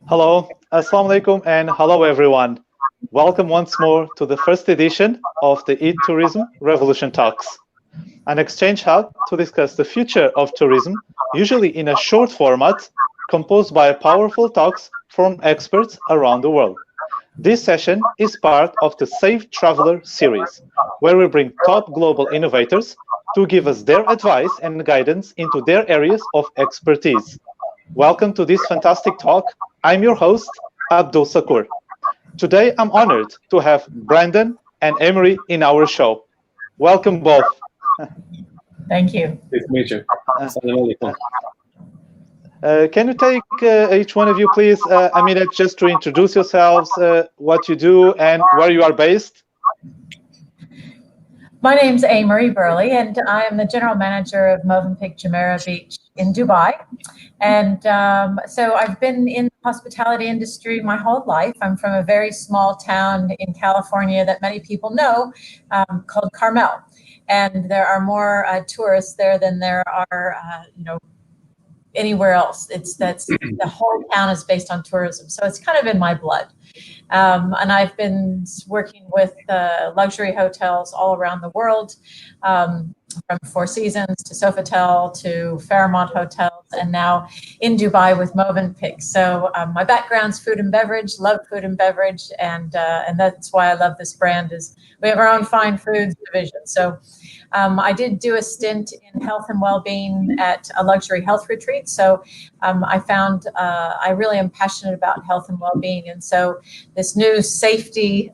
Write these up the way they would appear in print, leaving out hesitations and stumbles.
Hello, Assalamu alaikum, and hello everyone. Welcome once more to the first edition of the eTourism Revolution Talks, an exchange hub to discuss the future of tourism, usually in a short format, composed by powerful talks from experts around the world. This session is part of the Safe Traveler series, where we bring top global innovators to give us their advice and guidance into their areas of expertise. Welcome to this fantastic talk. I'm your host, 𝗬𝗲𝗿𝗁𝗂𝗍𝗂. Today, I'm honored to have Brandon and Amery in our show. Welcome both. Thank you. Nice to meet you. Assalamu alaikum. Can you take each one of you, please, a minute just to introduce yourselves, what you do, and where you are based? My name's Amery Burleigh, and I am the general manager of 𝗦𝗳𝗃𝗃𝗍𝗂𝗍 in Dubai. And so I've been in the hospitality industry my whole life. I'm from a very small town in California that many people know, called 𝗦𝗃𝗃𝗃𝗀. And there are more tourists there than there are, anywhere else. The whole town is based on tourism, so it's kind of in my blood. And I've been working with luxury hotels all around the world, from Four Seasons to Sofitel to Fairmont hotels, and now in Dubai with 𝗦𝗳𝗃𝗃𝗃𝗍𝗂. So my background's food and beverage, love food and beverage, and that's why I love this brand. Is we have our own fine foods division. So I did do a stint in health and well-being at a luxury health retreat. So I found I really am passionate about health and well-being, and so this new safety,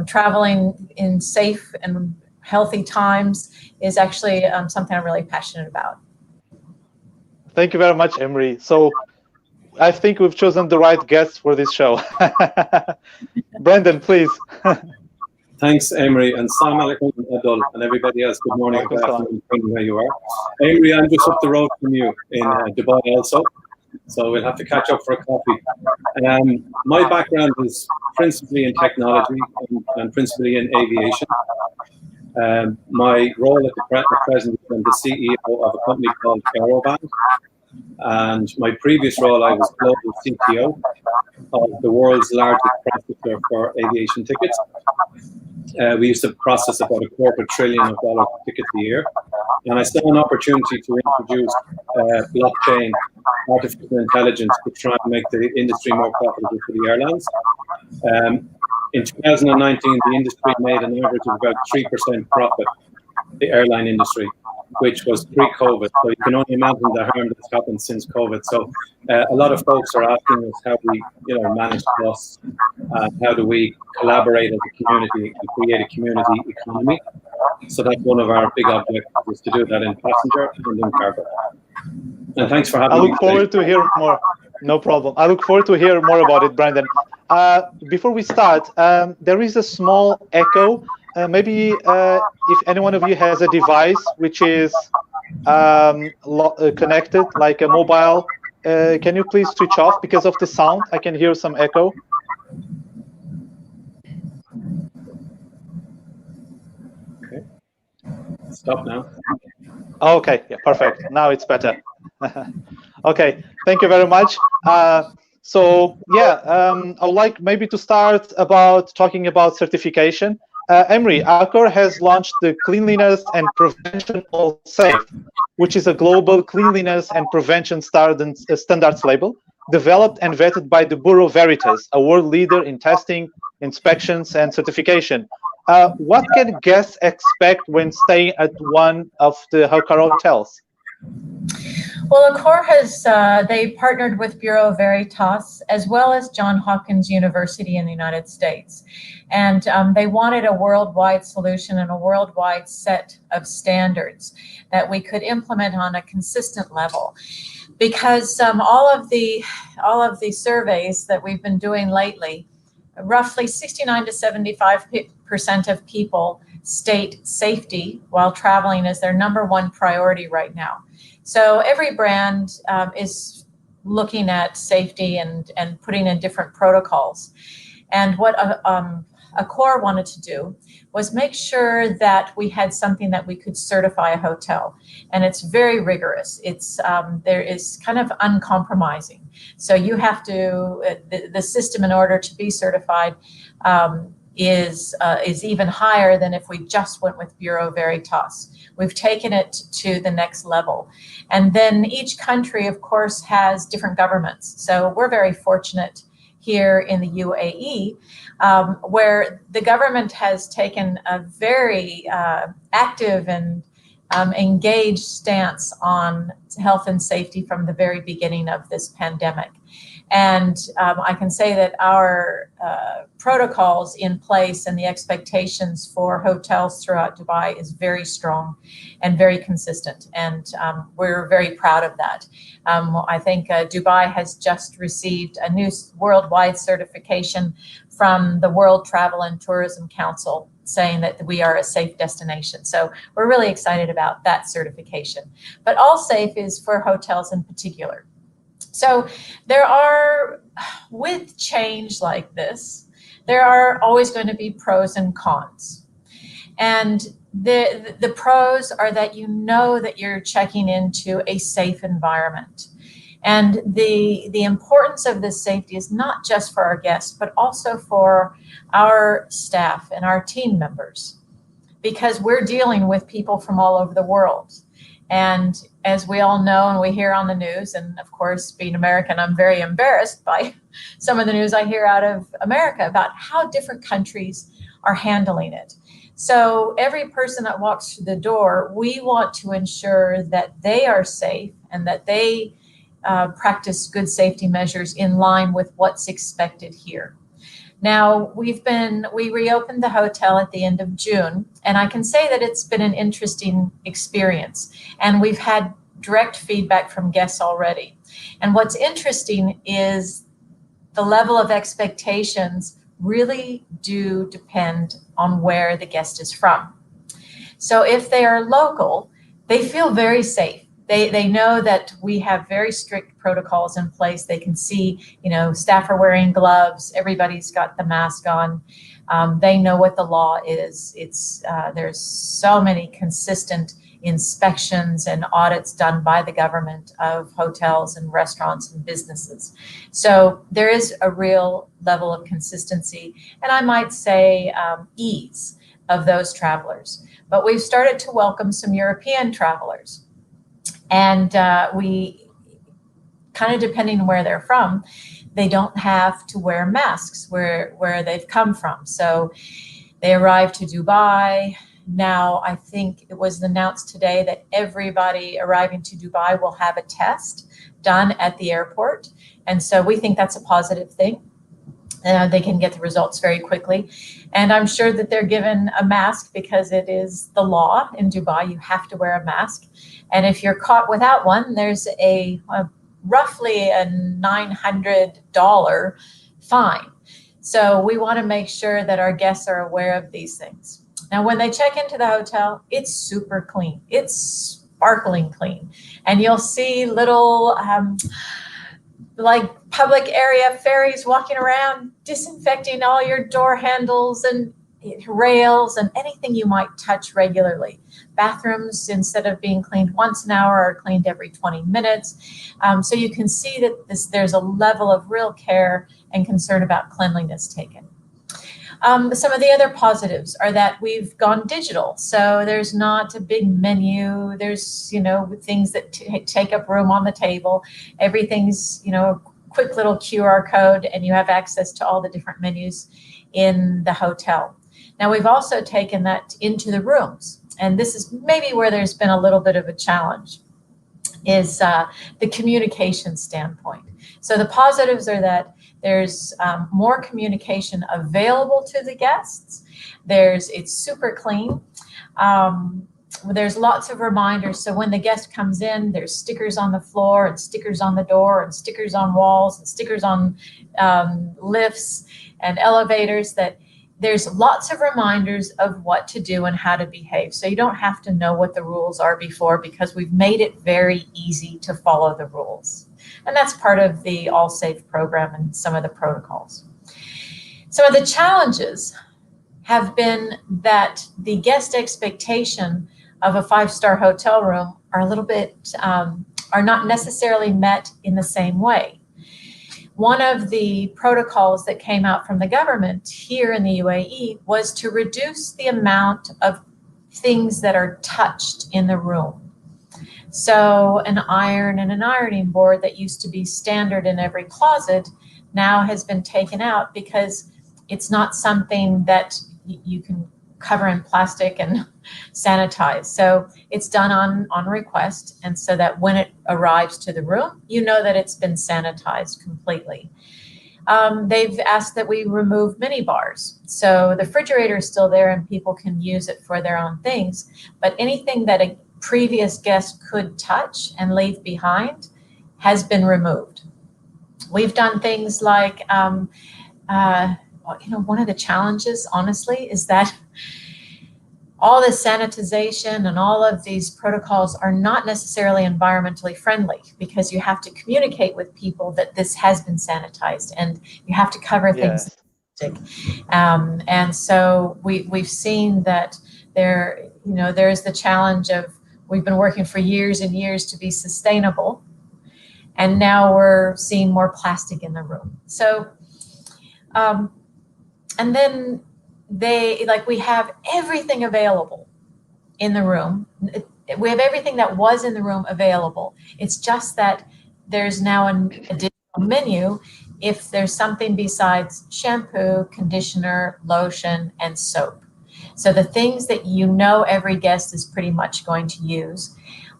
traveling in safe and healthy times is actually something I'm really passionate about. Thank you very much, Amery. So I think we've chosen the right guests for this show. Brandon, please. Thanks, Amery, and Assalamu alaikum, Abdul, and everybody else. Good morning, good afternoon, depending where you are. Amery, I'm just up the road from you in Dubai also, so we'll have to catch up for a coffee. My background is principally in technology and principally in aviation. My role at the present is I'm the CEO of a company called 𝗬𝗃𝗃𝗍𝗂𝗍𝗂, and my previous role I was global CTO of the world's largest processor for aviation tickets. We used to process about $250 billion tickets a year, and I saw an opportunity to introduce blockchain, artificial intelligence, to try and make the industry more profitable for the airlines. In 2019, the industry made an average of about 3% profit, the airline industry, which was pre-COVID. So you can only imagine the harm that's happened since COVID. So a lot of folks are asking us how we, manage costs, how do we collaborate as a community and create a community economy. So that's one of our big objectives, is to do that in passenger and in cargo. And thanks for having me. I look forward to hear more. No problem. I look forward to hear more about it, Brandon. Before we start, there is a small echo. Maybe if any one of you has a device which is connected, like a mobile, can you please switch off because of the sound? I can hear some echo. Okay. Stop now. Okay, yeah, perfect. Now it's better. Okay, thank you very much. So yeah, I would like maybe to start about talking about certification. Amery, Accor has launched the Cleanliness and Prevention AllSafe, which is a global cleanliness and prevention standards label developed and vetted by the 𝗬𝗃𝗃𝗍𝗂𝗍𝗂, a world leader in testing, inspections, and certification. What can guests expect when staying at one of the Accor hotels? Well, Accor has, they partnered with Bureau Veritas as well as Johns Hopkins University in the United States. And they wanted a worldwide solution and a worldwide set of standards that we could implement on a consistent level. Because all of the surveys that we've been doing lately, roughly 69 to 75% of people state safety while traveling as their #1 priority right now. So every brand is looking at safety and putting in different protocols. And what Accor wanted to do was make sure that we had something that we could certify a hotel. And it's very rigorous. It's there is kind of uncompromising. So you have to, the system in order to be certified is even higher than if we just went with Bureau Veritas. We've taken it to the next level. And then each country, of course, has different governments. So we're very fortunate here in the UAE, where the government has taken a very active and engaged stance on health and safety from the very beginning of this pandemic. And I can say that our protocols in place and the expectations for hotels throughout Dubai is very strong and very consistent. And we're very proud of that. I think Dubai has just received a new worldwide certification from the World Travel and Tourism Council, saying that we are a safe destination. So we're really excited about that certification. But AllSafe is for hotels in particular. So there are, with change like this, there are always going to be pros and cons. And the pros are that you know that you're checking into a safe environment. And the importance of this safety is not just for our guests, but also for our staff and our team members, because we're dealing with people from all over the world. And as we all know and we hear on the news, and of course, being American, I'm very embarrassed by some of the news I hear out of America about how different countries are handling it. So every person that walks through the door, we want to ensure that they are safe and that they practice good safety measures in line with what's expected here. Now, we reopened the hotel at the end of June, and I can say that it's been an interesting experience, and we've had direct feedback from guests already. And what's interesting is the level of expectations really do depend on where the guest is from. So if they are local, they feel very safe. They know that we have very strict protocols in place. They can see, staff are wearing gloves. Everybody's got the mask on. They know what the law is. There's so many consistent inspections and audits done by the government of hotels and restaurants and businesses. So there is a real level of consistency, and I might say ease of those travelers. But we've started to welcome some European travelers. And we, kind of depending on where they're from, they don't have to wear masks where they've come from. So they arrived to Dubai. Now, I think it was announced today that everybody arriving to Dubai will have a test done at the airport. And so we think that's a positive thing. They can get the results very quickly. And I'm sure that they're given a mask because it is the law in Dubai. You have to wear a mask. And if you're caught without one, there's roughly a $900 fine. So we want to make sure that our guests are aware of these things. Now, when they check into the hotel, it's super clean. It's sparkling clean. And you'll see little like public area fairies walking around, disinfecting all your door handles and rails and anything you might touch regularly. Bathrooms, instead of being cleaned once an hour, are cleaned every 20 minutes. So you can see that there's a level of real care and concern about cleanliness taken. Some of the other positives are that we've gone digital. So there's not a big menu. There's, things that take up room on the table. Everything's, a quick little QR code, and you have access to all the different menus in the hotel. Now, we've also taken that into the rooms. And this is maybe where there's been a little bit of a challenge, is the communication standpoint. So the positives are that there's more communication available to the guests. It's super clean. There's lots of reminders. So when the guest comes in, there's stickers on the floor and stickers on the door and stickers on walls and stickers on lifts and elevators, that there's lots of reminders of what to do and how to behave. So you don't have to know what the rules are before, because we've made it very easy to follow the rules. And that's part of the AllSafe program and some of the protocols. Some of the challenges have been that the guest expectation of a 5-star hotel room are a little bit, are not necessarily met in the same way. One of the protocols that came out from the government here in the UAE was to reduce the amount of things that are touched in the room. So an iron and an ironing board that used to be standard in every closet now has been taken out because it's not something that you can cover in plastic and sanitize. So it's done on request, and so that when it arrives to the room, you know that it's been sanitized completely. They've asked that we remove mini bars. So the refrigerator is still there and people can use it for their own things, but anything that a previous guest could touch and leave behind has been removed. We've done things like, one of the challenges, honestly, is that all this sanitization and all of these protocols are not necessarily environmentally friendly, because you have to communicate with people that this has been sanitized, and you have to cover things. Yes. And so we've seen that there's the challenge of, we've been working for years and years to be sustainable, and now we're seeing more plastic in the room. So, and then we have everything available in the room. We have everything that was in the room available. It's just that there's now an additional menu if there's something besides shampoo, conditioner, lotion, and soap. So the things that every guest is pretty much going to use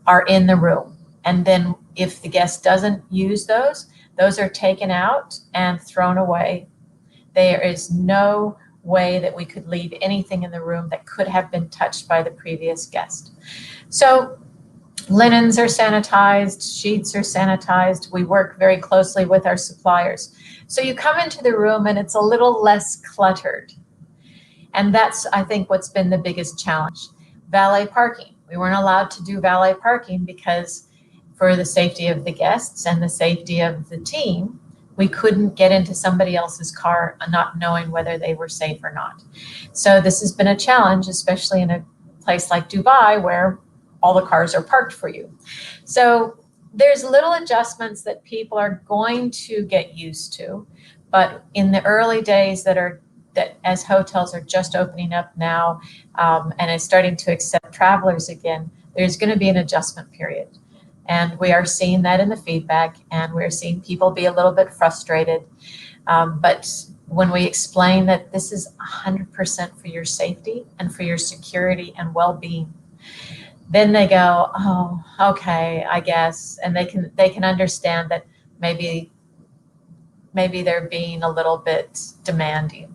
are in the room. And then if the guest doesn't use those are taken out and thrown away. There is no way that we could leave anything in the room that could have been touched by the previous guest. So linens are sanitized, sheets are sanitized. We work very closely with our suppliers. So you come into the room and it's a little less cluttered. And that's, I think, what's been the biggest challenge. Valet parking. We weren't allowed to do valet parking because for the safety of the guests and the safety of the team, we couldn't get into somebody else's car not knowing whether they were safe or not. So this has been a challenge, especially in a place like Dubai where all the cars are parked for you. So there's little adjustments that people are going to get used to, but in the early days that as hotels are just opening up now and is starting to accept travelers again, there's going to be an adjustment period. And we are seeing that in the feedback, and we're seeing people be a little bit frustrated. But when we explain that this is 100% for your safety and for your security and well-being, then they go, oh, okay, I guess. And they can understand that maybe they're being a little bit demanding.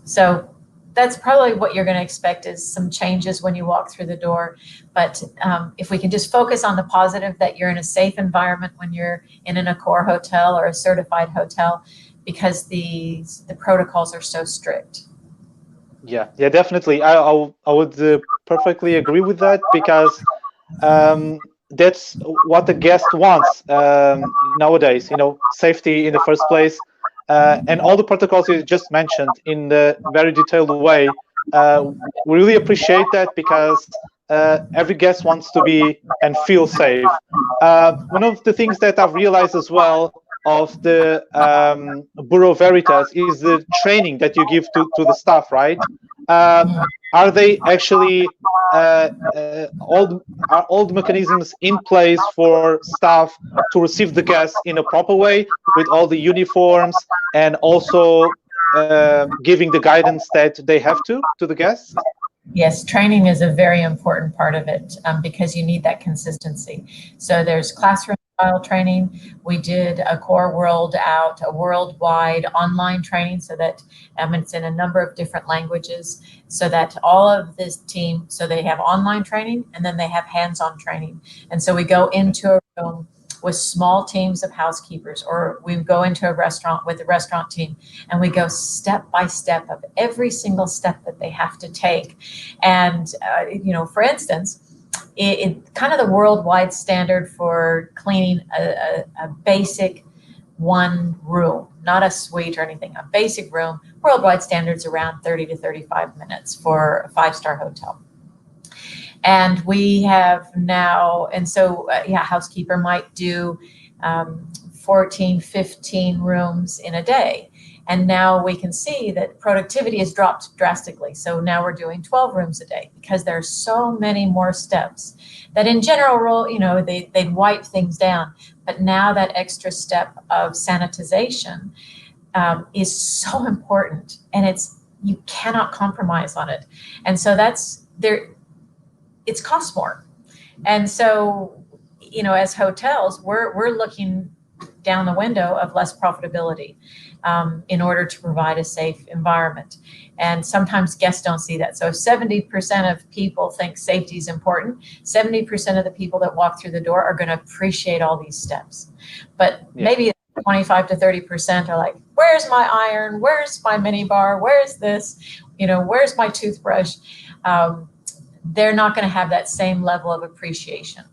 So that's probably what you're going to expect, is some changes when you walk through the door. But if we can just focus on the positive, that you're in a safe environment when you're in an Accor hotel or a certified hotel, because the protocols are so strict. Yeah, definitely. I would perfectly agree with that, because that's what the guest wants nowadays. Safety in the first place. And all the protocols you just mentioned in a very detailed way, we really appreciate that, because every guest wants to be and feel safe. One of the things that I've realized as well of the 𝗬𝗿𝗃𝗿𝗀 is the training that you give to the staff, right? Are they actually all the mechanisms in place for staff to receive the guests in a proper way, with all the uniforms, and also giving the guidance that they have to the guests? Yes, training is a very important part of it, because you need that consistency. So there's classroom style training. We did Accor rolled out a worldwide online training, so that it's in a number of different languages, so that all of this team, so they have online training and then they have hands-on training. And so we go into a room with small teams of housekeepers, or we go into a restaurant with a restaurant team, and we go step by step of every single step that they have to take. And for instance, it kind of the worldwide standard for cleaning a basic one room, not a suite or anything, a basic room. Worldwide standards around 30 to 35 minutes for a 5-star hotel. And we have now, and so yeah, housekeeper might do 14, 15 rooms in a day. And now we can see that productivity has dropped drastically. So now we're doing 12 rooms a day because there are so many more steps that in general, you know, they'd wipe things down. But now that extra step of sanitization is so important, and you cannot compromise on it. And so it costs more. And so, you know, as hotels, we're looking down the window of less profitability in order to provide a safe environment. And sometimes guests don't see that. So if 70% of people think safety is important, 70% of the people that walk through the door are going to appreciate all these steps. But maybe 25 to 30% are like, where's my iron? Where's my mini bar? Where's this? You know, where's my toothbrush? They're not going to have that same level of appreciation.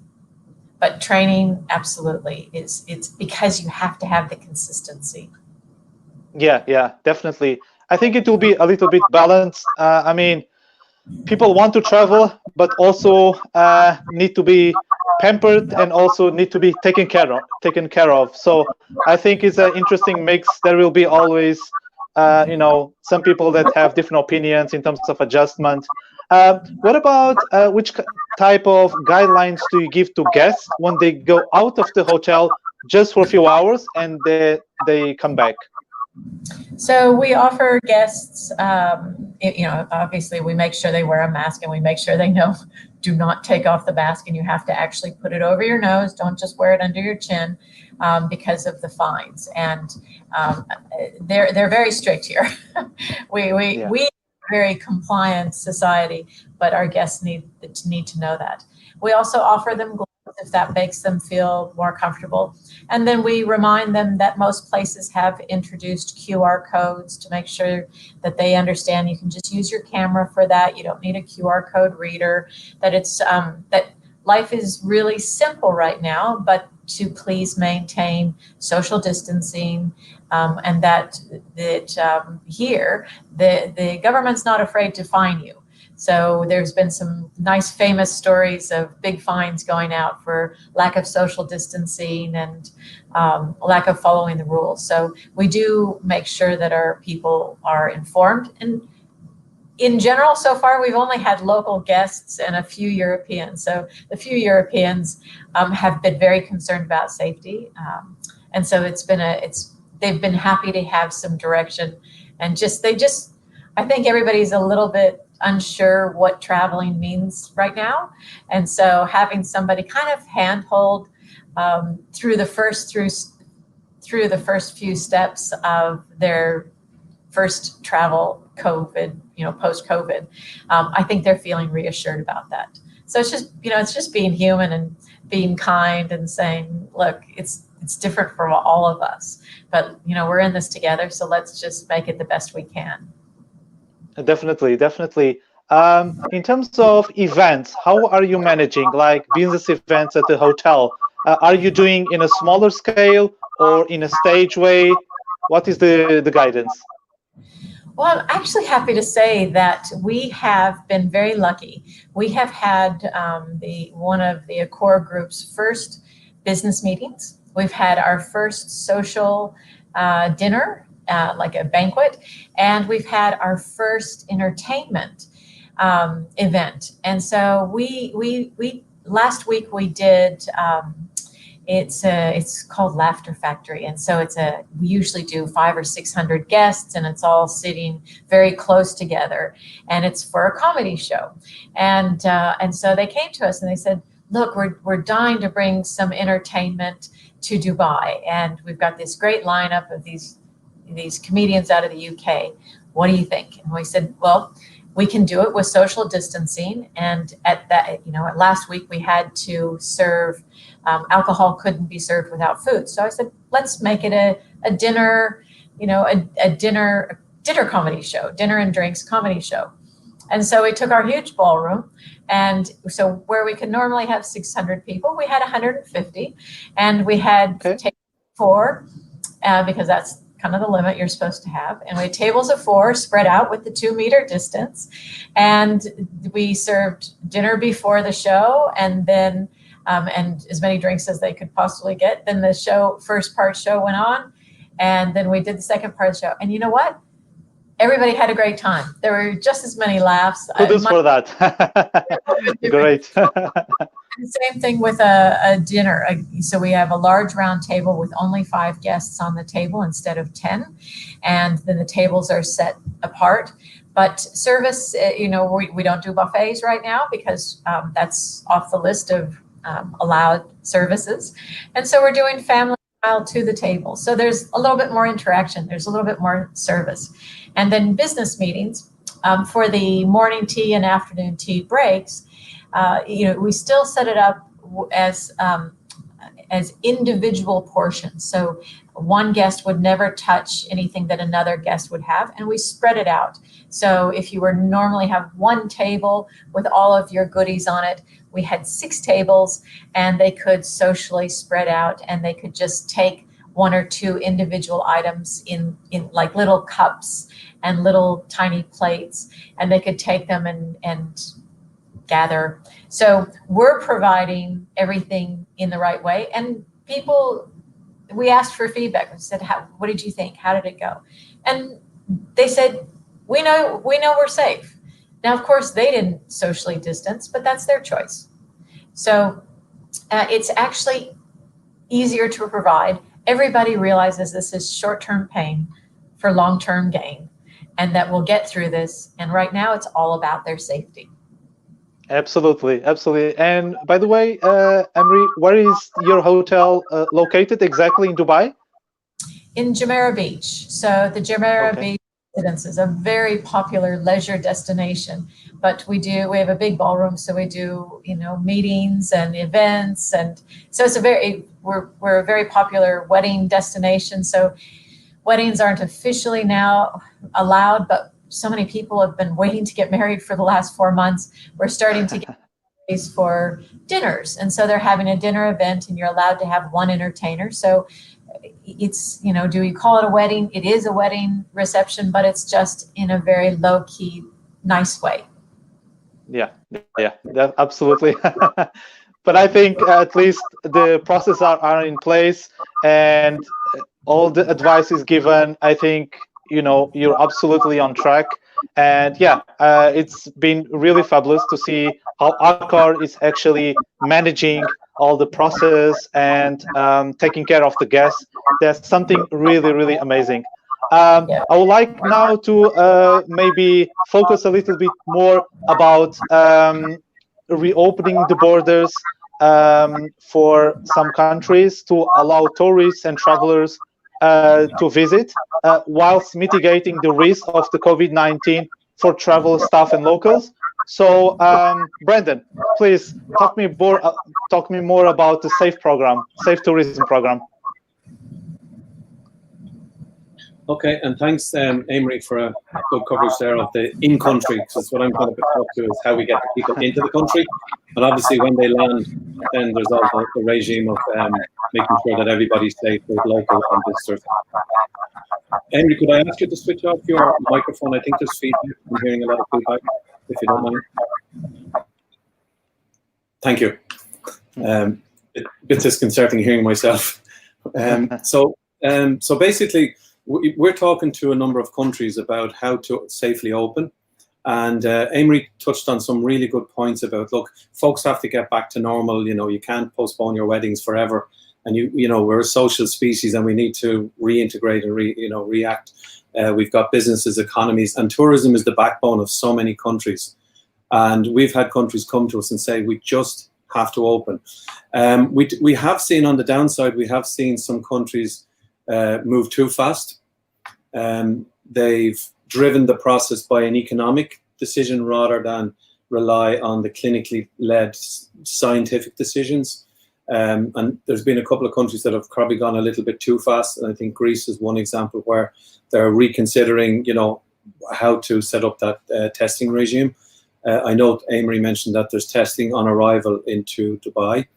But training, absolutely, it's because you have to have the consistency. Yeah, definitely. I think it will be a little bit balanced. I mean, people want to travel, but also need to be pampered and also need to be taken care of. So I think it's an interesting mix. There will be always, you know, some people that have different opinions in terms of adjustment. What about which type of guidelines do you give to guests when they go out of the hotel just for a few hours and they come back? So we offer guests, you know, obviously we make sure they wear a mask, and we make sure they know, do not take off the mask, and you have to actually put it over your nose. Don't just wear it under your chin because of the fines. And they're very strict here. We very compliant society, but our guests need to know that. We also offer them gloves if that makes them feel more comfortable. And then we remind them that most places have introduced QR codes to make sure that they understand you can just use your camera for that. You don't need a QR code reader, that it's that life is really simple right now, but to please maintain social distancing, and that here the government's not afraid to fine you. So there's been some nice famous stories of big fines going out for lack of social distancing and lack of following the rules. So we do make sure that our people are informed. And in general, so far, we've only had local guests and a few Europeans. So the few Europeans have been very concerned about safety. And so they've been happy to have some direction, and I think everybody's a little bit unsure what traveling means right now. And so having somebody kind of handhold through the first few steps of their first travel COVID, you know, post-COVID, I think they're feeling reassured about that. So it's just, you know, it's just being human and being kind and saying, look, it's different for all of us, but, you know, we're in this together, so let's just make it the best we can. Definitely. In terms of events, how are you managing, like business events at the hotel? Are you doing in a smaller scale or in a stage way? What is the guidance? Well, I'm actually happy to say that we have been very lucky. We have had one of the Accor group's first business meetings. We've had our first social dinner, like a banquet, and we've had our first entertainment event. And so we last week we did. It's called Laughter Factory, and so we usually do 500 or 600 guests, and it's all sitting very close together, and it's for a comedy show, and so they came to us and they said, look, we're dying to bring some entertainment to Dubai, and we've got this great lineup of these comedians out of the UK. What do you think? And we said, well, we can do it with social distancing, and at last week we had to serve. Alcohol couldn't be served without food. So I said, let's make it a dinner, a dinner comedy show, dinner and drinks comedy show. And so we took our huge ballroom, and so where we could normally have 600 people, we had 150, and we had taken 4 because that's kind of the limit you're supposed to have. And we had tables of 4 spread out with the 2-meter distance. And we served dinner before the show, and then and as many drinks as they could possibly get. Then the first part show went on, and then we did the second part of the show. And you know what? Everybody had a great time. There were just as many laughs. Kudos for that. Great. Same thing with a dinner. So we have a large round table with only 5 guests on the table instead of 10. And then the tables are set apart. But service, you know, we don't do buffets right now because that's off the list of allowed services. And so we're doing family style to the table. So there's a little bit more interaction. There's a little bit more service. And then business meetings for the morning tea and afternoon tea breaks, you know, we still set it up as individual portions. So one guest would never touch anything that another guest would have, and we spread it out. So if you were normally have one table with all of your goodies on it, we had 6 tables, and they could socially spread out, and they could just take 1 or 2 individual items in like little cups and little tiny plates, and they could take them and gather. So we're providing everything in the right way. And people, we asked for feedback. We said, what did you think? How did it go? And they said, we know we're safe. Now, of course, they didn't socially distance, but that's their choice. So it's actually easier to provide. Everybody realizes this is short-term pain for long-term gain, and that we'll get through this. And right now, it's all about their safety. Absolutely, absolutely. And by the way, Amery, where is your hotel located exactly in Dubai? In Jumeirah Beach. So the Jumeirah Beach residence is a very popular leisure destination. But we have a big ballroom, so we do, you know, meetings and events, and so it's we're a very popular wedding destination. So weddings aren't officially now allowed, but so many people have been waiting to get married for the last 4 months. We're starting to get space for dinners. And so they're having a dinner event, and you're allowed to have 1 entertainer. So it's, you know, do you call it a wedding? It is a wedding reception, but it's just in a very low key, nice way. Yeah, absolutely. But I think at least the processes are in place, and all the advice is given. I think, you know, you're absolutely on track. And yeah, it's been really fabulous to see how Accor is actually managing all the process and taking care of the guests. There's something really, really amazing. I would like now to maybe focus a little bit more about reopening the borders for some countries to allow tourists and travelers to visit, whilst mitigating the risk of the COVID-19 for travel staff and locals. So, Brendan, please talk me more about the SAFE program, Safe Tourism program. Okay, and thanks, Amery, for a good coverage there of the in-country, because what I'm going to talk to is how we get the people into the country. And obviously, when they land, then there's also the regime of making sure that everybody's safe, both local and visitors. Amery, could I ask you to switch off your microphone? I think there's feedback. I'm hearing a lot of feedback, if you don't mind. Thank you. A bit disconcerting hearing myself. So basically, we're talking to a number of countries about how to safely open. And Amery touched on some really good points about, look, folks have to get back to normal. You know, you can't postpone your weddings forever. And you know, we're a social species, and we need to reintegrate and react. We've got businesses, economies, and tourism is the backbone of so many countries. And we've had countries come to us and say, we just have to open. We have seen on the downside, we have seen some countries move too fast. They've driven the process by an economic decision rather than rely on the clinically led scientific decisions. And there's been a couple of countries that have probably gone a little bit too fast. And I think Greece is one example where they're reconsidering, you know, how to set up that testing regime. I know Amery mentioned that there's testing on arrival into Dubai,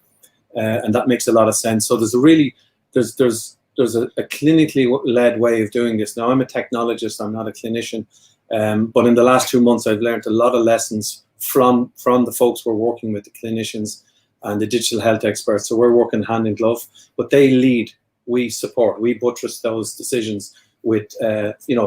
and that makes a lot of sense. So there's there's a clinically led way of doing this. Now, I'm a technologist, I'm not a clinician, but in the last 2 months, I've learned a lot of lessons from the folks we're working with, the clinicians and the digital health experts. So we're working hand in glove, but they lead, we support, we buttress those decisions with,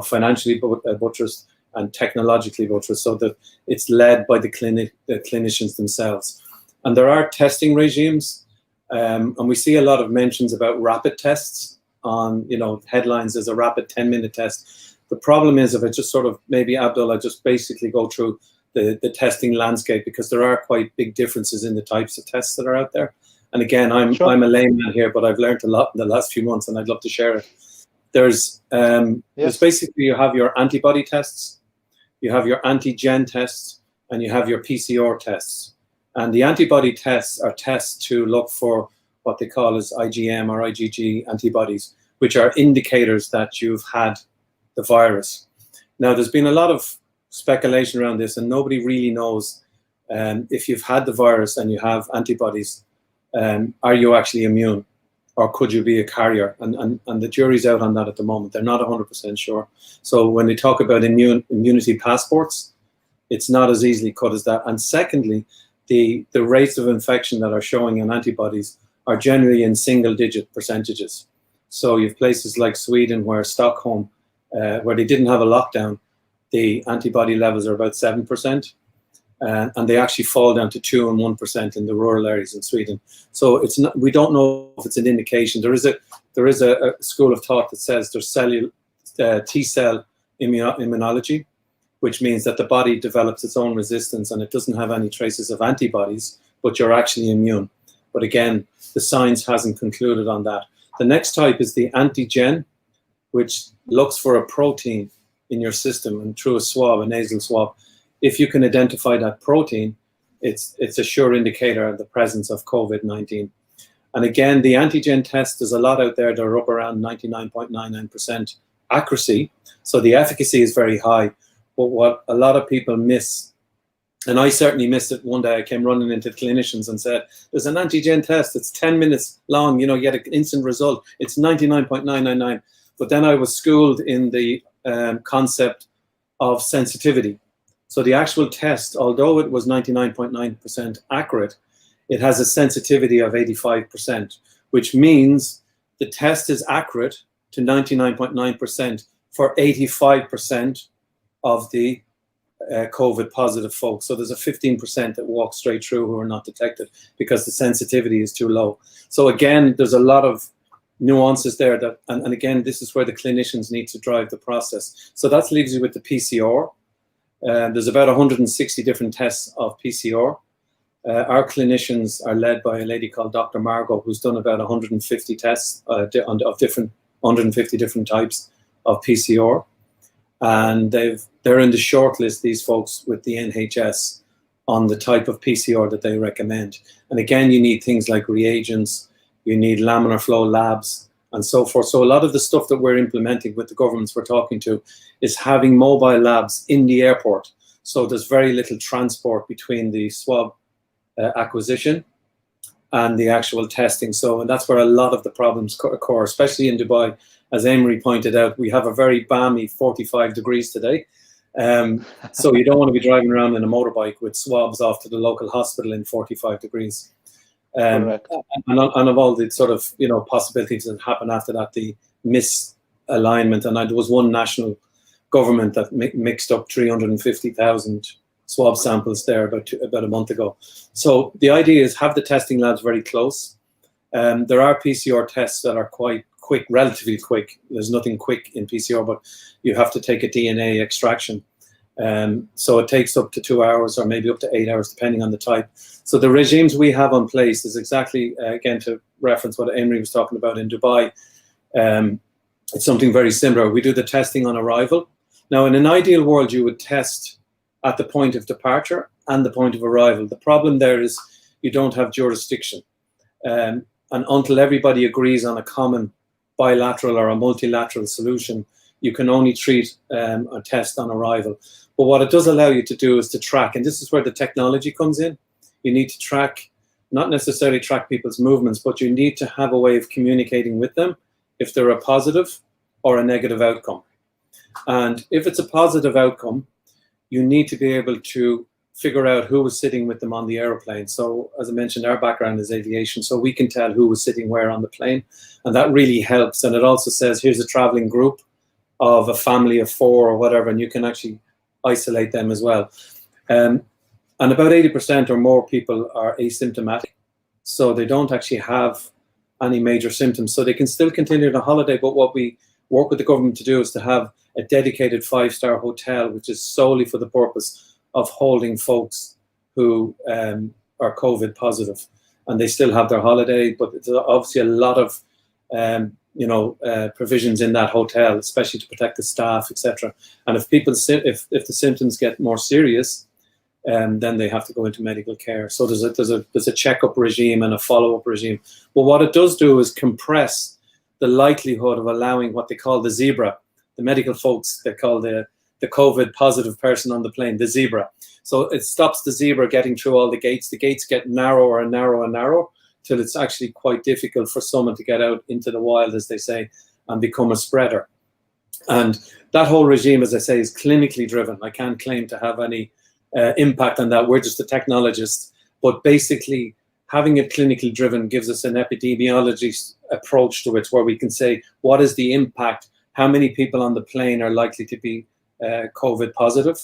financially buttressed and technologically buttressed, so that it's led by the clinicians themselves. And there are testing regimes, and we see a lot of mentions about rapid tests on, headlines as a rapid 10-minute test. The problem is, if I just sort of, maybe Abdul, I just basically go through the testing landscape, because there are quite big differences in the types of tests that are out there. And again, I'm a layman here, but I've learned a lot in the last few months, and I'd love to share it. There's basically, you have your antibody tests, you have your antigen tests, and you have your PCR tests. And the antibody tests are tests to look for what they call as IgM or IgG antibodies, which are indicators that you've had the virus. Now, there's been a lot of speculation around this, and nobody really knows if you've had the virus and you have antibodies, are you actually immune, or could you be a carrier? And the jury's out on that at the moment. They're not 100% sure. So when they talk about immunity passports, it's not as easily cut as that. And secondly, the rates of infection that are showing in antibodies are generally in single-digit percentages. So you have places like Sweden, where Stockholm, where they didn't have a lockdown, the antibody levels are about 7%, and they actually fall down to 2 and 1% in the rural areas in Sweden. So it's not, we don't know if it's an indication. There is a school of thought that says there's T-cell immunology, which means that the body develops its own resistance and it doesn't have any traces of antibodies, but you're actually immune. But again, the science hasn't concluded on that. The next type is the antigen, which looks for a protein in your system, and through a swab, a nasal swab, if you can identify that protein, it's a sure indicator of the presence of COVID-19. And again, the antigen test, there's a lot out there that are up around 99.99% accuracy. So the efficacy is very high. But what a lot of people miss, and I certainly missed it one day, I came running into clinicians and said, there's an antigen test, it's 10 minutes long, you get an instant result, it's 99.999. But then I was schooled in the concept of sensitivity. So the actual test, although it was 99.9% accurate, it has a sensitivity of 85%, which means the test is accurate to 99.9% for 85% of the COVID positive folks. So there's a 15% that walk straight through who are not detected because the sensitivity is too low. So again, there's a lot of nuances there that, and again, this is where the clinicians need to drive the process. So that leaves you with the PCR. There's about 160 different tests of PCR. Our clinicians are led by a lady called Dr. Margot, who's done about 150 tests of 150 different types of PCR. And they're in the shortlist, these folks, with the NHS on the type of PCR that they recommend. And again, you need things like reagents, you need laminar flow labs, and so forth. So a lot of the stuff that we're implementing with the governments we're talking to is having mobile labs in the airport. So there's very little transport between the swab acquisition and the actual testing. So, and that's where a lot of the problems occur, especially in Dubai. As Amery pointed out, we have a very balmy 45 degrees today. So you don't want to be driving around in a motorbike with swabs off to the local hospital in 45 degrees. And of all the sort of, possibilities that happen after that, the misalignment. And there was one national government that mixed up 350,000 swab samples there about a month ago. So the idea is have the testing labs very close. There are PCR tests that are quite quick, relatively quick. There's nothing quick in PCR, but you have to take a DNA extraction. So it takes up to 2 hours or maybe up to 8 hours, depending on the type. So the regimes we have in place is exactly, again, to reference what Amery was talking about in Dubai, it's something very similar. We do the testing on arrival. Now, in an ideal world, you would test at the point of departure and the point of arrival. The problem there is you don't have jurisdiction. And until everybody agrees on a common bilateral or a multilateral solution, you can only treat a test on arrival. But what it does allow you to do is to track, and this is where the technology comes in. You need to track, not necessarily track people's movements, but you need to have a way of communicating with them if they're a positive or a negative outcome. And if it's a positive outcome, you need to be able to figure out who was sitting with them on the aeroplane. So as I mentioned, our background is aviation, so we can tell who was sitting where on the plane, and that really helps. And it also says, here's a traveling group of a family of 4 or whatever, and you can actually isolate them as well. And about 80% or more people are asymptomatic, so they don't actually have any major symptoms, so they can still continue the holiday. But what we work with the government to do is to have a dedicated 5-star hotel, which is solely for the purpose of holding folks who are COVID positive, and they still have their holiday. But it's obviously a lot of provisions in that hotel, especially to protect the staff, etc. And if people if the symptoms get more serious, then they have to go into medical care. So there's a checkup regime and a follow-up regime. But what it does do is compress the likelihood of allowing what they call the zebra. The medical folks, they call the COVID positive person on the plane the zebra. So it stops the zebra getting through all the gates. The gates get narrower and narrower and narrower till it's actually quite difficult for someone to get out into the wild, as they say, and become a spreader. And that whole regime, as I say, is clinically driven. I can't claim to have any impact on that. We're just the technologists. But basically, having it clinically driven gives us an epidemiology approach to it, where we can say, what is the impact? How many people on the plane are likely to be COVID positive?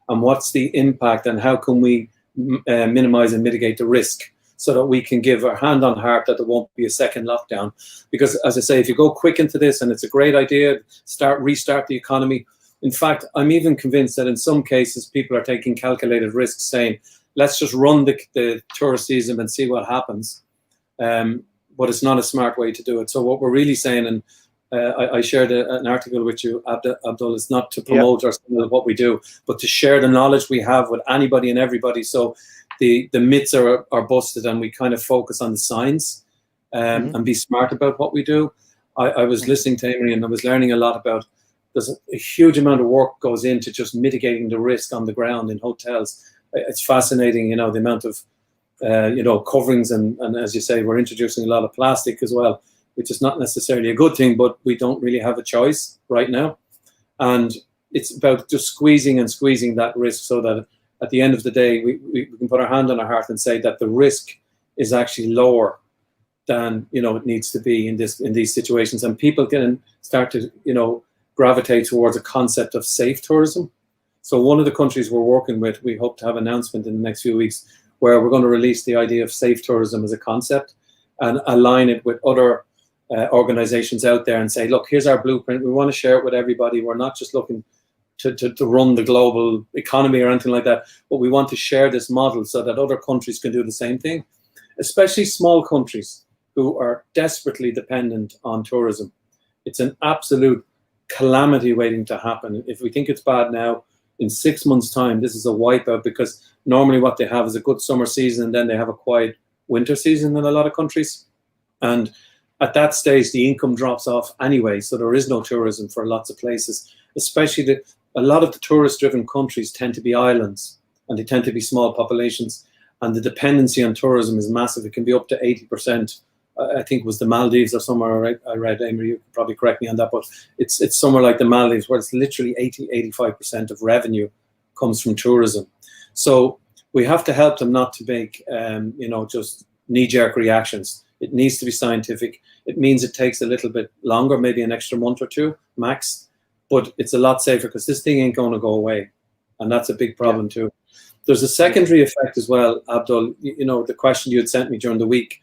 And what's the impact, and how can we minimize and mitigate the risk, so that we can give our hand on heart that there won't be a second lockdown? Because, as I say, if you go quick into this, and it's a great idea, restart the economy. In fact, I'm even convinced that in some cases people are taking calculated risks, saying, let's just run the tourist season and see what happens. But it's not a smart way to do it. So what we're really saying, and I shared an article with you, Abdul, is not to promote or what we do, but to share the knowledge we have with anybody and everybody. So the myths are busted, and we kind of focus on the science and be smart about what we do. I was listening to Amery, and I was learning a lot about, there's a huge amount of work goes into just mitigating the risk on the ground in hotels. It's fascinating, the amount of, coverings, and as you say, we're introducing a lot of plastic as well, which is not necessarily a good thing, but we don't really have a choice right now. And it's about just squeezing that risk, so that at the end of the day, we can put our hand on our heart and say that the risk is actually lower than it needs to be in these situations. And people can start to gravitate towards a concept of safe tourism. So one of the countries we're working with, we hope to have an announcement in the next few weeks, where we're going to release the idea of safe tourism as a concept and align it with other organizations out there and say, look, here's our blueprint. We want to share it with everybody. We're not just looking to run the global economy or anything like that, but we want to share this model so that other countries can do the same thing, especially small countries who are desperately dependent on tourism. It's an absolute calamity waiting to happen. If we think it's bad now, in 6 months' time, this is a wipeout, because normally what they have is a good summer season, and then they have a quiet winter season in a lot of countries. And at that stage, the income drops off anyway, so there is no tourism for lots of places, especially a lot of the tourist-driven countries tend to be islands, and they tend to be small populations, and the dependency on tourism is massive. It can be up to 80%. I think it was the Maldives or somewhere I read, Amery, you could probably correct me on that, but it's somewhere like the Maldives, where it's literally 85% of revenue comes from tourism. So we have to help them not to make, just knee-jerk reactions. It needs to be scientific. It means it takes a little bit longer, maybe an extra month or two max, but it's a lot safer, because this thing ain't going to go away, and that's a big problem too. There's a secondary effect as well, Abdul. The question you had sent me during the week,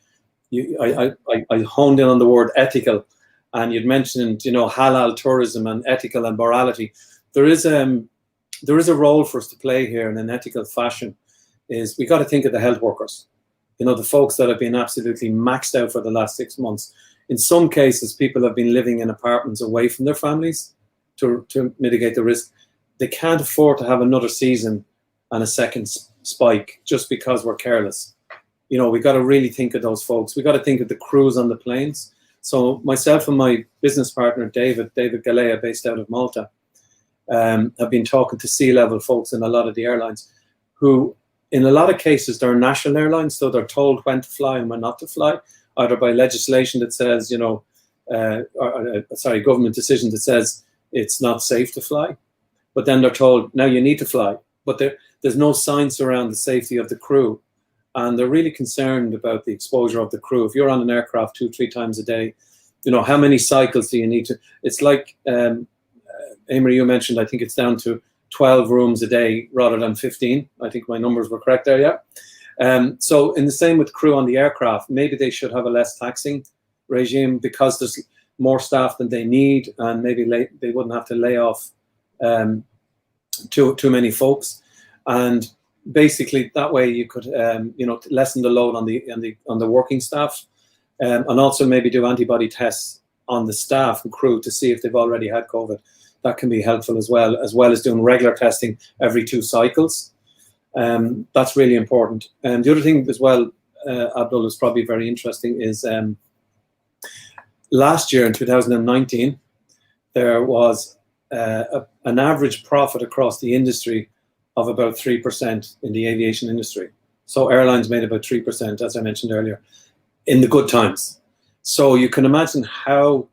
I honed in on the word ethical, and you'd mentioned halal tourism and ethical and morality. There is a role for us to play here in an ethical fashion. Is we got to think of the health workers, the folks that have been absolutely maxed out for the last 6 months. In some cases, people have been living in apartments away from their families to mitigate the risk. They can't afford to have another season and a second spike just because we're careless. We got to really think of those folks. We got to think of the crews on the planes. So myself and my business partner, 𝗦𝗳𝗃𝗿𝗃𝗍𝗍, based out of Malta, have been talking to C-level folks in a lot of the airlines, who, in a lot of cases, they're national airlines, so they're told when to fly and when not to fly, either by legislation that says, government decision that says it's not safe to fly, but then they're told, now you need to fly. But there's no science around the safety of the crew. And they're really concerned about the exposure of the crew. If you're on an aircraft 2-3 times a day, you know, how many cycles do you need to? It's like, Amery, you mentioned, I think it's down to 12 rooms a day rather than 15. I think my numbers were correct there, yeah. So in the same with crew on the aircraft, maybe they should have a less taxing regime because there's more staff than they need, and maybe they wouldn't have to lay off too many folks. And basically that way you could you know, lessen the load on the working staff, and also maybe do antibody tests on the staff and crew to see if they've already had COVID. That can be helpful as well as doing regular testing every 2 cycles. That's really important. And the other thing as well, Abdul, is probably very interesting is last year in 2019 there was an average profit across the industry of about 3% in the aviation industry. So airlines made about 3%, as I mentioned earlier, in the good times. So you can imagine how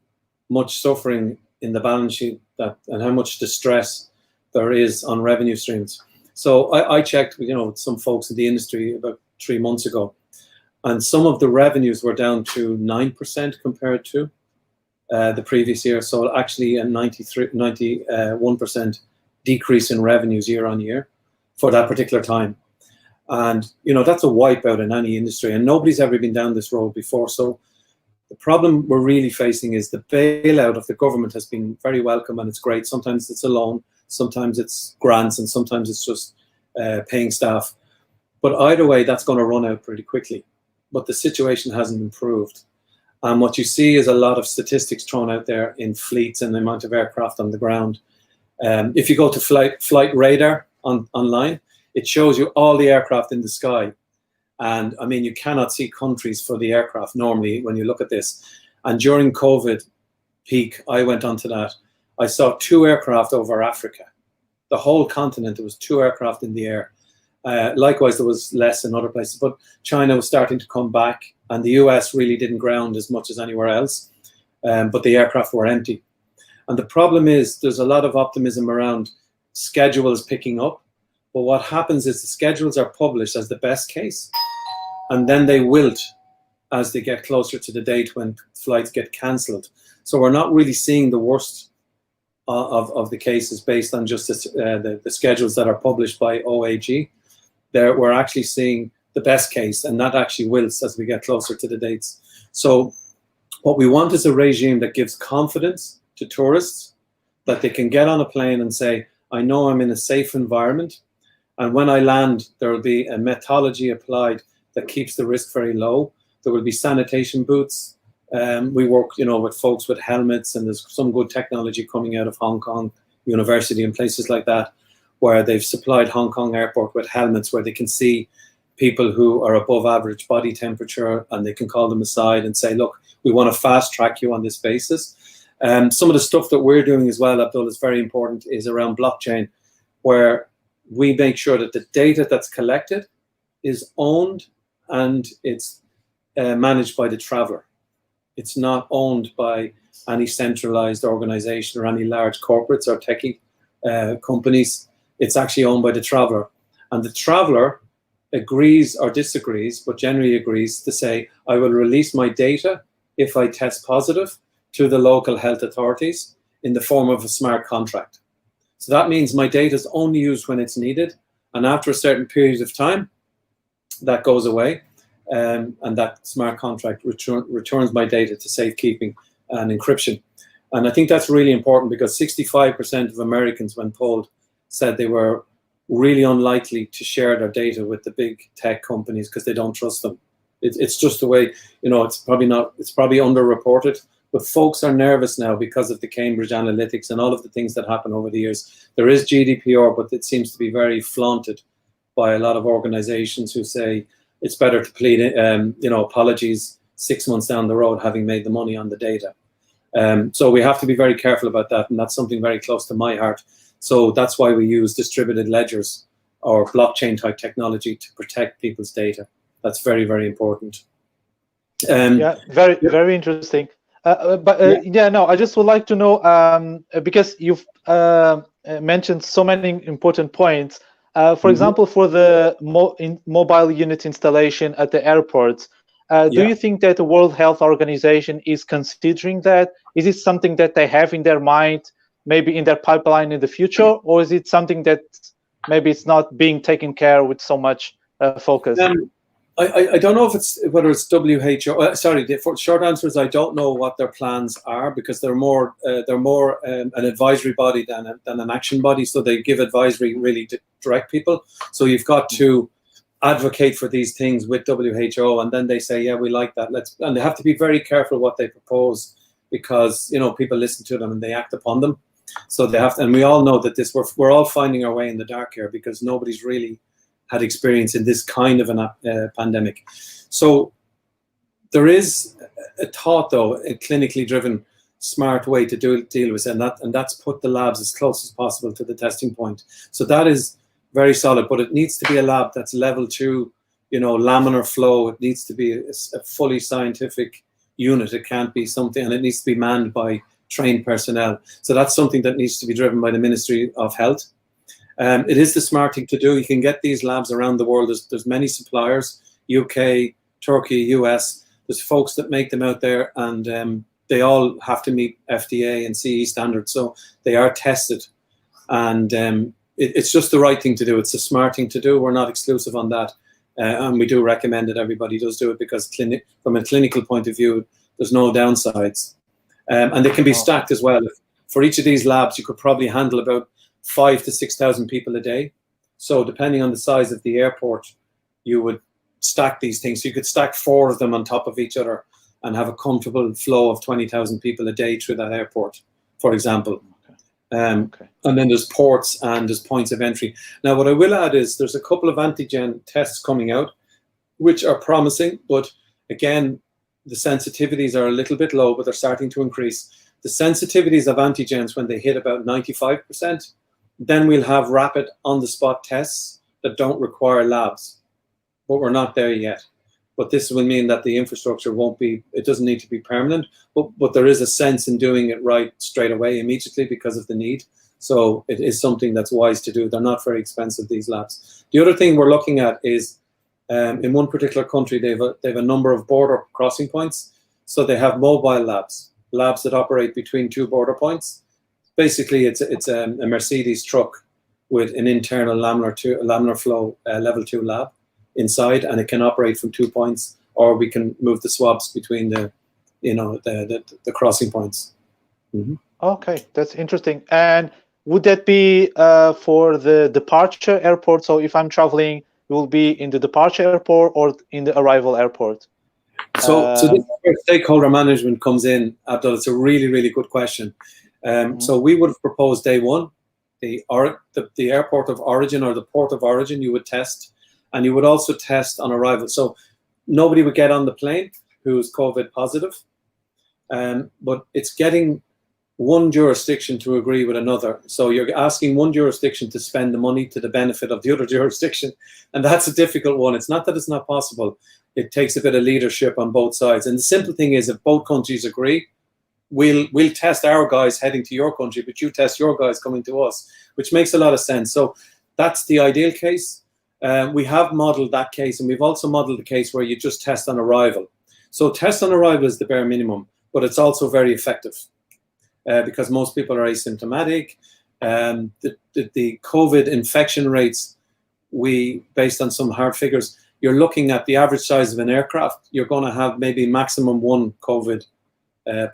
much suffering in the balance sheet and how much distress there is on revenue streams. So I checked, you know, with some folks in the industry about 3 months ago, and some of the revenues were down to 9% compared to the previous year. So actually a 91% decrease in revenues year on year for that particular time. And, you know, that's a wipeout in any industry, and nobody's ever been down this road before. So the problem we're really facing is the bailout of the government has been very welcome, and it's great. Sometimes it's a loan, sometimes it's grants, and sometimes it's just paying staff. But either way, that's going to run out pretty quickly. But the situation hasn't improved. And what you see is a lot of statistics thrown out there in fleets and the amount of aircraft on the ground. If you go to flight radar online, it shows you all the aircraft in the sky. And I mean, you cannot see countries for the aircraft normally when you look at this. And during COVID peak, I went onto that. I saw 2 aircraft over Africa. The whole continent, there was 2 aircraft in the air. Likewise, there was less in other places, but China was starting to come back, and the US really didn't ground as much as anywhere else, but the aircraft were empty. And the problem is there's a lot of optimism around schedules picking up, but what happens is the schedules are published as the best case, and then they wilt as they get closer to the date when flights get cancelled. So we're not really seeing the worst of the cases based on just the schedules that are published by OAG. We're actually seeing the best case, and that actually wilts as we get closer to the dates. So what we want is a regime that gives confidence to tourists, that they can get on a plane and say, I know I'm in a safe environment, and when I land, there will be a methodology applied that keeps the risk very low. There will be sanitation booths. We work, you know, with folks with helmets, and there's some good technology coming out of Hong Kong University and places like that, where they've supplied Hong Kong airport with helmets where they can see people who are above average body temperature, and they can call them aside and say, look, we want to fast track you on this basis. Some of the stuff that we're doing as well, Abdul, is very important, is around blockchain, where we make sure that the data that's collected is owned and it's managed by the traveler. It's not owned by any centralized organization or any large corporates or techie companies. It's actually owned by the traveler. And the traveler agrees or disagrees, but generally agrees to say, I will release my data if I test positive to the local health authorities in the form of a smart contract. So that means my data is only used when it's needed, and after a certain period of time, that goes away, and that smart contract returns my data to safekeeping and encryption. And I think that's really important, because 65% of Americans, when polled, said they were really unlikely to share their data with the big tech companies because they don't trust them. It's just the way, you know, it's probably underreported, but folks are nervous now because of the Cambridge Analytics and all of the things that happen over the years. There is GDPR, but it seems to be very flaunted by a lot of organizations who say it's better to plead, you know, apologies 6 months down the road, having made the money on the data. So we have to be very careful about that, and that's something very close to my heart. So that's why we use distributed ledgers or blockchain type technology to protect people's data. That's very, very important. Yeah, very interesting. Yeah, no, I just would like to know, because you've mentioned so many important points. For example, for the mobile unit installation at the airports, do you think that the World Health Organization is considering that? Is it something that they have in their mind, maybe in their pipeline in the future, or is it something that maybe it's not being taken care with so much focus? I don't know if whether it's WHO. Sorry, the short answer is I don't know what their plans are, because they're more an advisory body than an action body. So they give advisory really to direct people. So you've got to advocate for these things with WHO, and then they say, yeah, we like that. And they have to be very careful what they propose, because people listen to them and they act upon them. So they have to, and we all know that we're all finding our way in the dark here, because nobody's really had experience in this kind of a pandemic. So there is a thought, though, a clinically driven, smart way to deal with it, and that's put the labs as close as possible to the testing point. So that is very solid, but it needs to be a lab that's level 2, laminar flow. It needs to be a fully scientific unit. It can't be something, and it needs to be manned by trained personnel. So that's something that needs to be driven by the Ministry of Health. It is the smart thing to do. You can get these labs around the world. There's many suppliers, UK, Turkey, US. There's folks that make them out there, and they all have to meet FDA and CE standards. So they are tested, and it's just the right thing to do. It's a smart thing to do. We're not exclusive on that. And we do recommend that everybody does do it, because from a clinical point of view, there's no downsides. And they can be stacked as well. For each of these labs, you could probably handle about 5,000 to 6,000 people a day. So depending on the size of the airport, you would stack these things. So you could stack 4 of them on top of each other and have a comfortable flow of 20,000 people a day through that airport, for example. And then there's ports and there's points of entry. Now, what I will add is there's a couple of antigen tests coming out, which are promising, but again, the sensitivities are a little bit low, but they're starting to increase. The sensitivities of antigens, when they hit about 95%, then we'll have rapid on-the-spot tests that don't require labs, but we're not there yet. But this will mean that the infrastructure it doesn't need to be permanent, but there is a sense in doing it right straight away, immediately, because of the need. So it is something that's wise to do. They're not very expensive, these labs. The other thing we're looking at is, in one particular country, they have a number of border crossing points. So they have mobile labs that operate between 2 border points. Basically, it's a Mercedes truck with an internal laminar flow level 2 lab inside, and it can operate from 2 points, or we can move the swabs between the crossing points. Okay, that's interesting. And would that be for the departure airport? So if I'm traveling, it will be in the departure airport or in the arrival airport? So this is where stakeholder management comes in, Abdul. It's a really, really good question. So we would have proposed day 1, the airport of origin or the port of origin you would test, and you would also test on arrival. So nobody would get on the plane who's COVID positive, but it's getting one jurisdiction to agree with another. So you're asking one jurisdiction to spend the money to the benefit of the other jurisdiction, and that's a difficult one. It's not that it's not possible. It takes a bit of leadership on both sides. And the simple thing is, if both countries agree, we'll test our guys heading to your country, but you test your guys coming to us, which makes a lot of sense. So that's the ideal case. We have modeled that case, and we've also modeled the case where you just test on arrival. So test on arrival is the bare minimum, but it's also very effective because most people are asymptomatic. The COVID infection rates, based on some hard figures, you're looking at the average size of an aircraft. You're going to have maybe maximum 1 COVID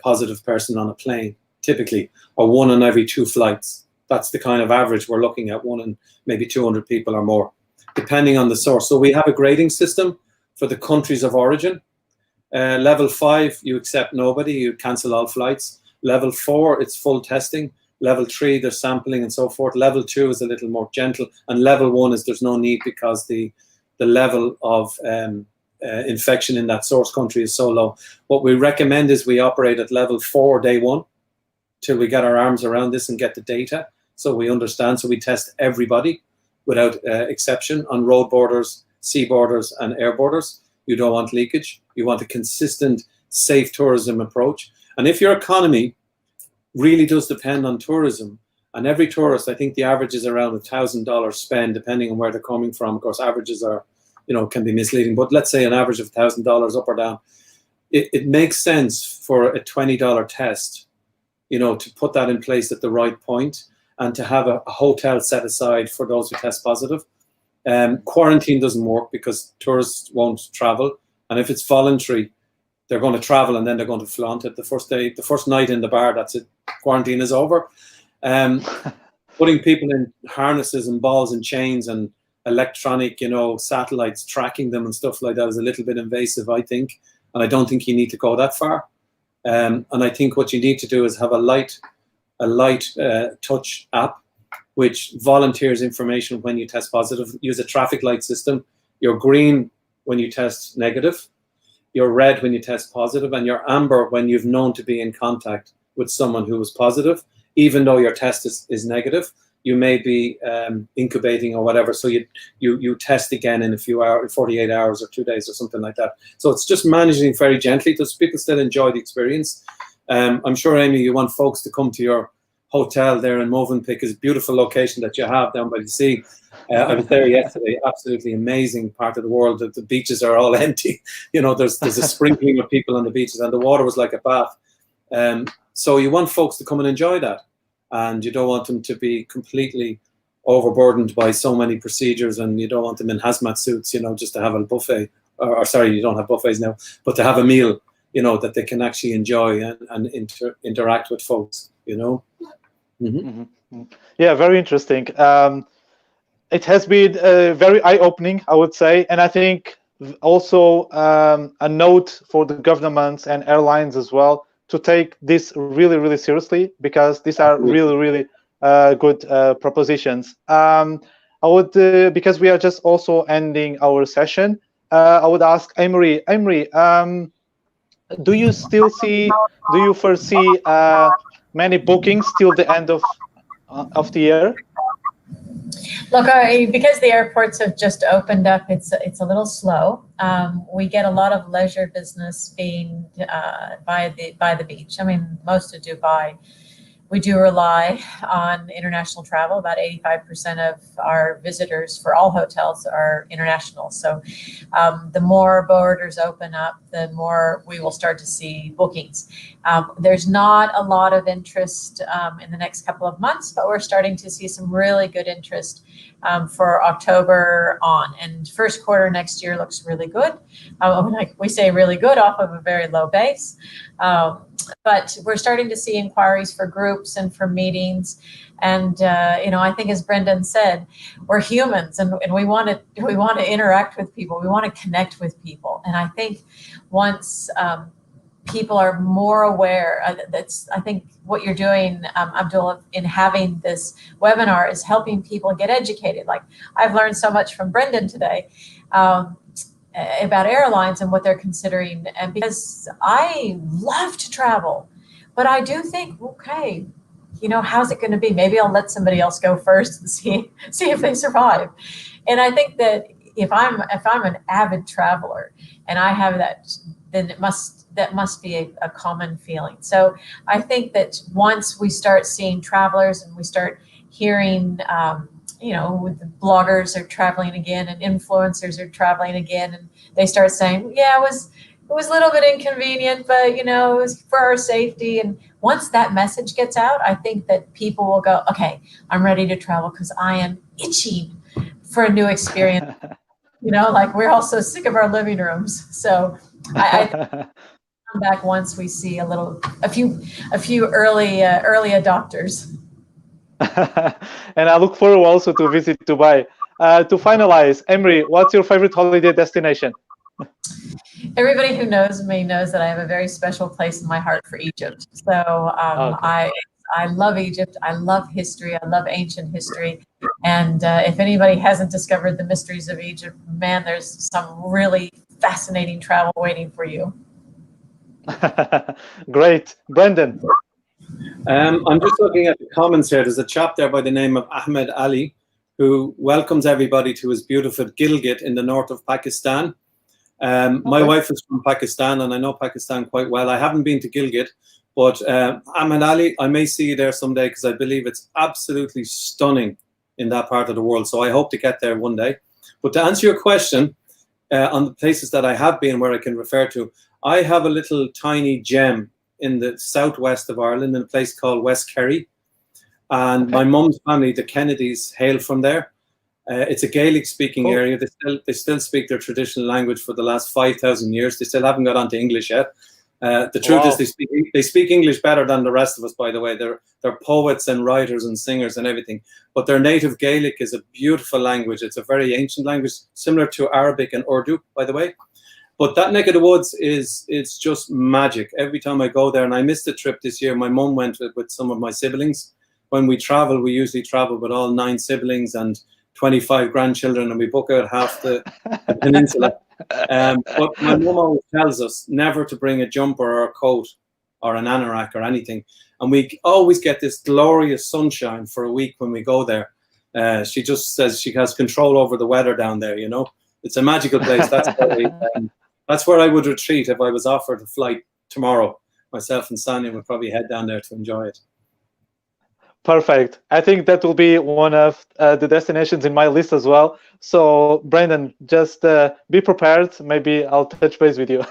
positive person on a plane, typically, or 1 on every 2 flights. That's the kind of average we're looking at, 1 in maybe 200 people or more, depending on the source. So we have a grading system for the countries of origin. Level 5, you accept nobody, you cancel all flights. Level 4, it's full testing. Level 3, there's sampling and so forth. Level 2 is a little more gentle. And level 1 is there's no need, because the level of infection in that source country is so low. What we recommend is we operate at level 4 day 1 till we get our arms around this and get the data, so we understand. So we test everybody without exception on road borders, sea borders, and air borders. You don't want leakage. You want a consistent, safe tourism approach. And if your economy really does depend on tourism, and every tourist, I think the average is around $1,000 spend, depending on where they're coming from. Of course, averages are, can be misleading, but let's say an average of $1,000 up or down. It makes sense for a $20 test, to put that in place at the right point, and to have a hotel set aside for those who test positive. Quarantine doesn't work because tourists won't travel, and if it's voluntary, they're going to travel and then they're going to flaunt it. The first night in the bar, that's it. Quarantine is over. Putting people in harnesses and balls and chains and electronic, satellites tracking them and stuff like that is a little bit invasive, I think. And I don't think you need to go that far. And I think what you need to do is have a light touch app, which volunteers information when you test positive. Use a traffic light system. You're green when you test negative. You're red when you test positive, and you're amber when you've known to be in contact with someone who was positive, even though your test is negative. You may be incubating or whatever, so you test again in a few hours, 48 hours or 2 days or something like that. So it's just managing very gently. Does people still enjoy the experience? I'm sure, Amy, you want folks to come to your hotel there in 𝗦𝗳𝗃𝗃𝗃, beautiful location that you have down by the sea. I was there yesterday, absolutely amazing part of the world. The beaches are all empty. There's a sprinkling of people on the beaches, and the water was like a bath. So you want folks to come and enjoy that, and you don't want them to be completely overburdened by so many procedures, and you don't want them in hazmat suits, just to have a buffet, or sorry, you don't have buffets now, but to have a meal, that they can actually enjoy and interact with folks, Yeah, very interesting. It has been very eye-opening, I would say, and I think also a note for the governments and airlines as well to take this really, really seriously, because these are really, really good propositions. I would, because we are just also ending our session, I would ask Amery. Amery, do you foresee many bookings till the end of the year? Look, because the airports have just opened up, it's a little slow. We get a lot of leisure business being by the beach. I mean, most of Dubai. We do rely on international travel. About 85% of our visitors for all hotels are international. So the more borders open up, the more we will start to see bookings. There's not a lot of interest in the next couple of months, but we're starting to see some really good interest for October on. And first quarter next year looks really good. Like we say really good off of a very low base. But we're starting to see inquiries for groups and for meetings. And, I think as Brendan said, we're humans and we want to interact with people. We want to connect with people. And I think once people are more aware, I think what you're doing, Abdullah, in having this webinar is helping people get educated. Like I've learned so much from Brendan today. About airlines and what they're considering, and because I love to travel, but I do think, okay, how's it going to be? Maybe I'll let somebody else go first and see if they survive. And I think that if I'm an avid traveler and I have that, then that must be a common feeling. So I think that once we start seeing travelers and we start hearing with the bloggers are traveling again and influencers are traveling again, and they start saying, yeah, it was a little bit inconvenient, but it was for our safety. And once that message gets out, I think that people will go, okay, I'm ready to travel because I am itching for a new experience. Like we're all so sick of our living rooms. So I come back once we see a few early adopters. And I look forward also to visit Dubai. To finalize, Amery, what's your favorite holiday destination? Everybody who knows me knows that I have a very special place in my heart for Egypt. So okay. I love Egypt. I love history. I love ancient history. And if anybody hasn't discovered the mysteries of Egypt, man, there's some really fascinating travel waiting for you. Great. Brendan? I'm just looking at the comments here. There's a chap there by the name of Ahmed Ali who welcomes everybody to his beautiful Gilgit in the north of Pakistan. My wife is from Pakistan and I know Pakistan quite well. I haven't been to Gilgit, But Ahmed Ali, I may see you there someday because I believe it's absolutely stunning in that part of the world. So I hope to get there one day. But to answer your question, on the places that I have been where I can refer to, I have a little tiny gem in the southwest of Ireland in a place called West Kerry. And my mum's family, the Kennedys, hail from there. It's a Gaelic-speaking area. They still speak their traditional language for the last 5,000 years. They still haven't got onto English yet. The truth is they speak English better than the rest of us, by the way. They're poets and writers and singers and everything. But their native Gaelic is a beautiful language. It's a very ancient language, similar to Arabic and Urdu, by the way. But that neck of the woods it's just magic. Every time I go there, and I missed a trip this year. My mum went with some of my siblings. When we travel, we usually travel with all 9 siblings and 25 grandchildren, and we book out half the peninsula. But my mum always tells us never to bring a jumper or a coat or an anorak or anything. And we always get this glorious sunshine for a week when we go there. She just says she has control over the weather down there, you know. It's a magical place. That's where I would retreat if I was offered a flight tomorrow. Myself and Sonia would probably head down there to enjoy it. Perfect. I think that will be one of the destinations in my list as well. So, Brendan, just be prepared. Maybe I'll touch base with you.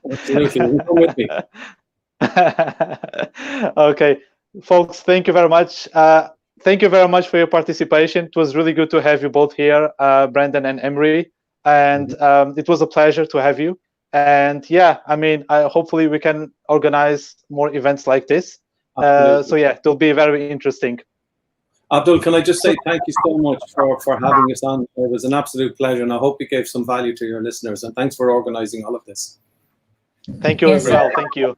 Absolutely. Come with me. Okay. Folks, thank you very much. Thank you very much for your participation. It was really good to have you both here, Brendan and Amery. And it was a pleasure to have you. And yeah, I mean, hopefully we can organize more events like this. So yeah, it'll be very interesting. Abdul, can I just say thank you so much for having us on. It was an absolute pleasure, and I hope it gave some value to your listeners. And thanks for organizing all of this. Thank you as well. Thank you.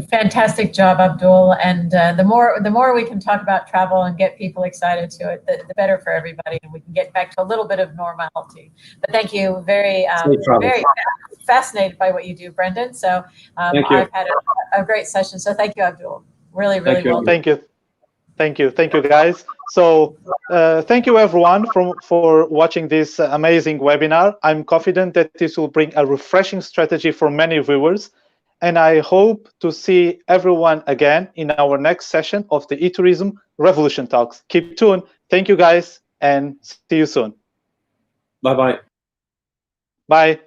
Fantastic job, Abdul. And the more we can talk about travel and get people excited to it, the better for everybody, and we can get back to a little bit of normality. But thank you. Very fascinated by what you do, Brendan. So I've had a great session. So thank you, Abdul. Really well. Thank you. Thank you, guys. So thank you, everyone, for watching this amazing webinar. I'm confident that this will bring a refreshing strategy for many viewers. And I hope to see everyone again in our next session of the eTourism Revolution Talks. Keep tuned. Thank you, guys, and see you soon. Bye-bye. Bye.